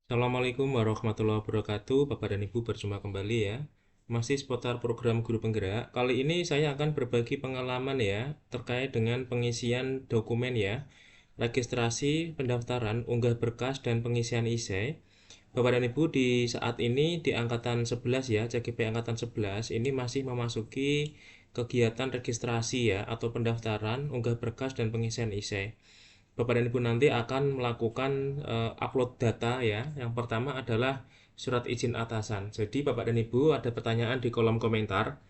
Assalamualaikum warahmatullahi wabarakatuh, Bapak dan Ibu berjumpa kembali ya. Masih seputar program Guru Penggerak. Kali ini saya akan berbagi pengalaman ya terkait dengan pengisian dokumen ya, registrasi, pendaftaran, unggah berkas dan pengisian ISEE. Bapak dan Ibu di saat ini di angkatan 11 ya, CGP angkatan 11 ini masih memasuki kegiatan registrasi ya atau pendaftaran, unggah berkas dan pengisian ISEE. Bapak dan Ibu nanti akan melakukan upload data ya. Yang pertama adalah surat izin atasan. Jadi Bapak dan Ibu ada pertanyaan di kolom komentar.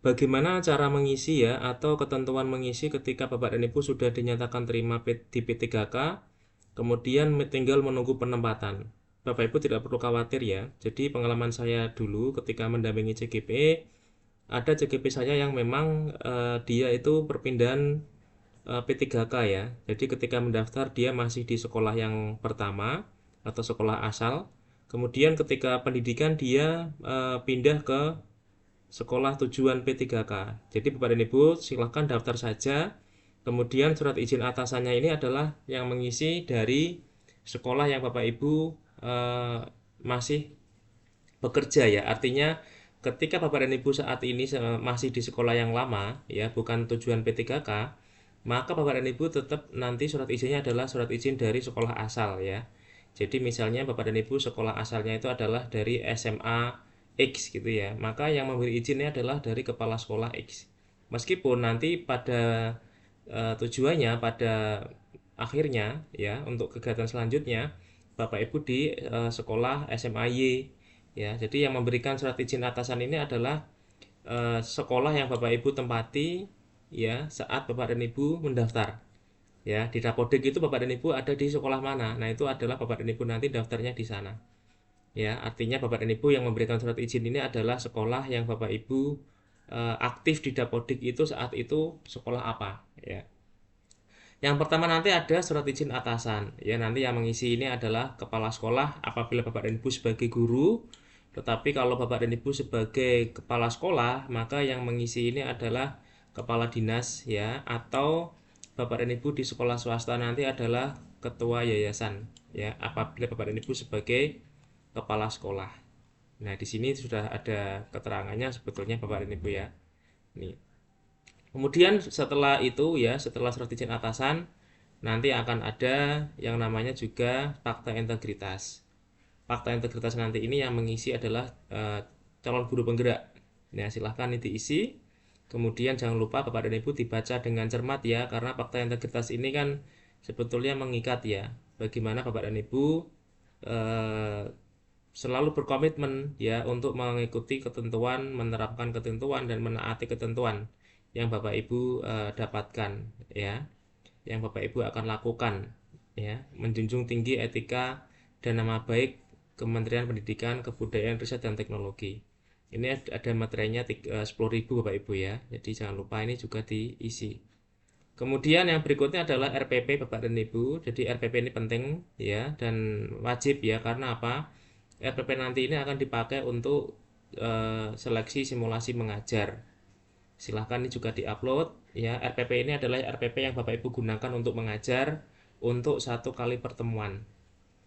Bagaimana cara mengisi ya atau ketentuan mengisi ketika Bapak dan Ibu sudah dinyatakan terima di P3K, kemudian tinggal menunggu penempatan. Bapak Ibu tidak perlu khawatir ya. Jadi pengalaman saya dulu ketika mendampingi CGP, ada CGP saya yang memang dia itu perpindahan P3K ya. Jadi ketika mendaftar dia masih di sekolah yang pertama atau sekolah asal. Kemudian ketika pendidikan dia pindah ke sekolah tujuan P3K. Jadi Bapak dan Ibu silahkan daftar saja. Kemudian surat izin atasannya ini adalah yang mengisi dari sekolah yang Bapak Ibu masih bekerja ya. Artinya ketika Bapak dan Ibu saat ini masih di sekolah yang lama ya, bukan tujuan P3K, maka Bapak dan Ibu tetap nanti surat izinnya adalah surat izin dari sekolah asal ya. Jadi misalnya Bapak dan Ibu sekolah asalnya itu adalah dari SMA X gitu ya, maka yang memberi izinnya adalah dari kepala sekolah X. Meskipun nanti pada tujuannya pada akhirnya ya untuk kegiatan selanjutnya Bapak Ibu di sekolah SMA Y ya. Jadi yang memberikan surat izin atasan ini adalah sekolah yang Bapak Ibu tempati ya saat Bapak dan Ibu mendaftar. Ya, di Dapodik itu Bapak dan Ibu ada di sekolah mana? Nah, itu adalah Bapak dan Ibu nanti daftarnya di sana. Ya, artinya Bapak dan Ibu yang memberikan surat izin ini adalah sekolah yang Bapak Ibu aktif di Dapodik itu saat itu sekolah apa, ya. Yang pertama nanti ada surat izin atasan. Ya, nanti yang mengisi ini adalah kepala sekolah apabila Bapak dan Ibu sebagai guru. Tetapi kalau Bapak dan Ibu sebagai kepala sekolah, maka yang mengisi ini adalah kepala dinas ya atau Bapak dan Ibu di sekolah swasta nanti adalah ketua yayasan ya apabila Bapak dan Ibu sebagai kepala sekolah. Nah, di sini sudah ada keterangannya sebetulnya Bapak dan Ibu ya. Nih. Kemudian setelah itu ya, setelah surat izin atasan, nanti akan ada yang namanya juga fakta integritas. Fakta integritas nanti ini yang mengisi adalah calon guru penggerak. Nah, silahkan ini diisi. Kemudian jangan lupa Bapak dan Ibu dibaca dengan cermat ya, karena fakta integritas ini kan sebetulnya mengikat ya. Bagaimana Bapak dan Ibu eh, selalu berkomitmen ya untuk mengikuti ketentuan, menerapkan ketentuan dan menaati ketentuan yang Bapak Ibu dapatkan ya, yang Bapak Ibu akan lakukan ya, menjunjung tinggi etika dan nama baik Kementerian Pendidikan, Kebudayaan, Riset dan Teknologi. Ini ada materinya 10.000 Bapak Ibu ya. Jadi jangan lupa ini juga diisi. Kemudian yang berikutnya adalah RPP Bapak dan Ibu. Jadi RPP ini penting ya dan wajib ya karena apa? RPP nanti ini akan dipakai untuk seleksi simulasi mengajar. Silahkan ini juga diupload ya. RPP ini adalah RPP yang Bapak Ibu gunakan untuk mengajar untuk satu kali pertemuan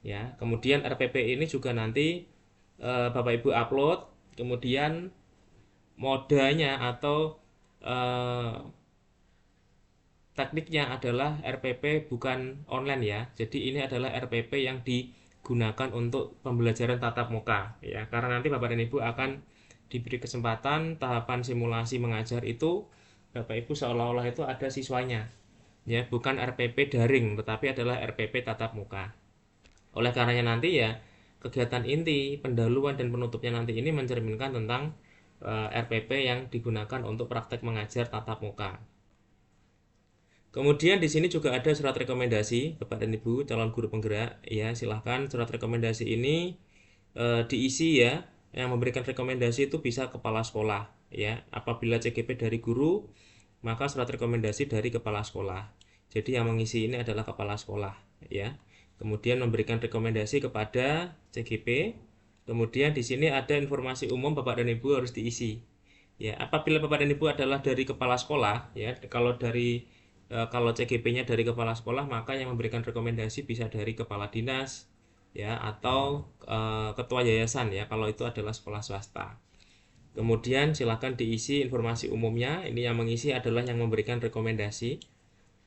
ya. Kemudian RPP ini juga nanti Bapak Ibu upload, kemudian modanya atau eh, tekniknya adalah RPP bukan online ya. Jadi ini adalah RPP yang digunakan untuk pembelajaran tatap muka ya. Karena nanti Bapak dan Ibu akan diberi kesempatan tahapan simulasi mengajar itu Bapak Ibu seolah-olah itu ada siswanya. Ya, bukan RPP daring tetapi adalah RPP tatap muka. Oleh karenanya nanti ya kegiatan inti, pendahuluan dan penutupnya nanti ini mencerminkan tentang RPP yang digunakan untuk praktek mengajar tatap muka. Kemudian di sini juga ada surat rekomendasi Bapak dan Ibu calon guru penggerak ya, silahkan surat rekomendasi ini diisi ya. Yang memberikan rekomendasi itu bisa kepala sekolah ya. Apabila CGP dari guru, maka surat rekomendasi dari kepala sekolah. Jadi yang mengisi ini adalah kepala sekolah ya. Kemudian memberikan rekomendasi kepada CGP. Kemudian di sini ada informasi umum Bapak dan Ibu harus diisi. Ya, apabila Bapak dan Ibu adalah dari kepala sekolah ya, kalau CGP-nya dari kepala sekolah maka yang memberikan rekomendasi bisa dari kepala dinas, ya, atau ketua yayasan ya kalau itu adalah sekolah swasta. Kemudian silakan diisi informasi umumnya. Ini yang mengisi adalah yang memberikan rekomendasi.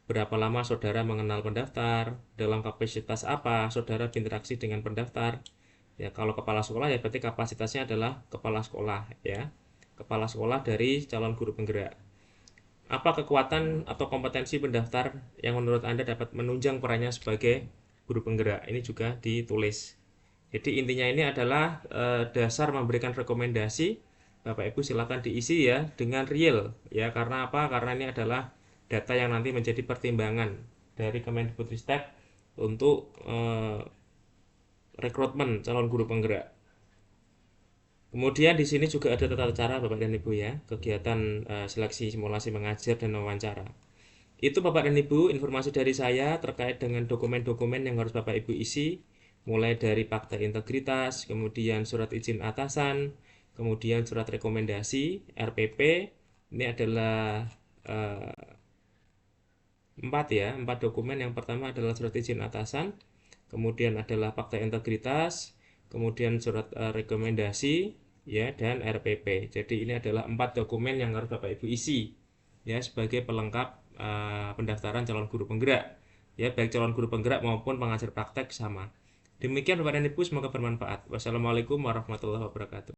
Berapa lama saudara mengenal pendaftar, dalam kapasitas apa saudara berinteraksi dengan pendaftar. Ya, kalau kepala sekolah ya berarti kapasitasnya adalah kepala sekolah ya. Kepala sekolah dari calon guru penggerak. Apa kekuatan atau kompetensi pendaftar yang menurut Anda dapat menunjang perannya sebagai guru penggerak? Ini juga ditulis. Jadi intinya ini adalah dasar memberikan rekomendasi. Bapak Ibu silakan diisi ya dengan real ya, karena apa? Karena ini adalah data yang nanti menjadi pertimbangan dari Kemendikbudristek untuk rekrutmen calon guru penggerak. Kemudian di sini juga ada tata cara Bapak dan Ibu ya, kegiatan seleksi simulasi mengajar dan wawancara. Itu Bapak dan Ibu informasi dari saya terkait dengan dokumen-dokumen yang harus Bapak Ibu isi, mulai dari fakta integritas, kemudian surat izin atasan, kemudian surat rekomendasi, RPP. Ini adalah eh, 4 ya, 4 dokumen. Yang pertama adalah surat izin atasan, kemudian adalah fakta integritas, kemudian surat rekomendasi ya, dan RPP. Jadi ini adalah 4 dokumen yang harus Bapak Ibu isi ya sebagai pelengkap pendaftaran calon guru penggerak ya, baik calon guru penggerak maupun pengajar praktek sama. Demikian Bapak dan Ibu, semoga bermanfaat. Wassalamualaikum warahmatullahi wabarakatuh.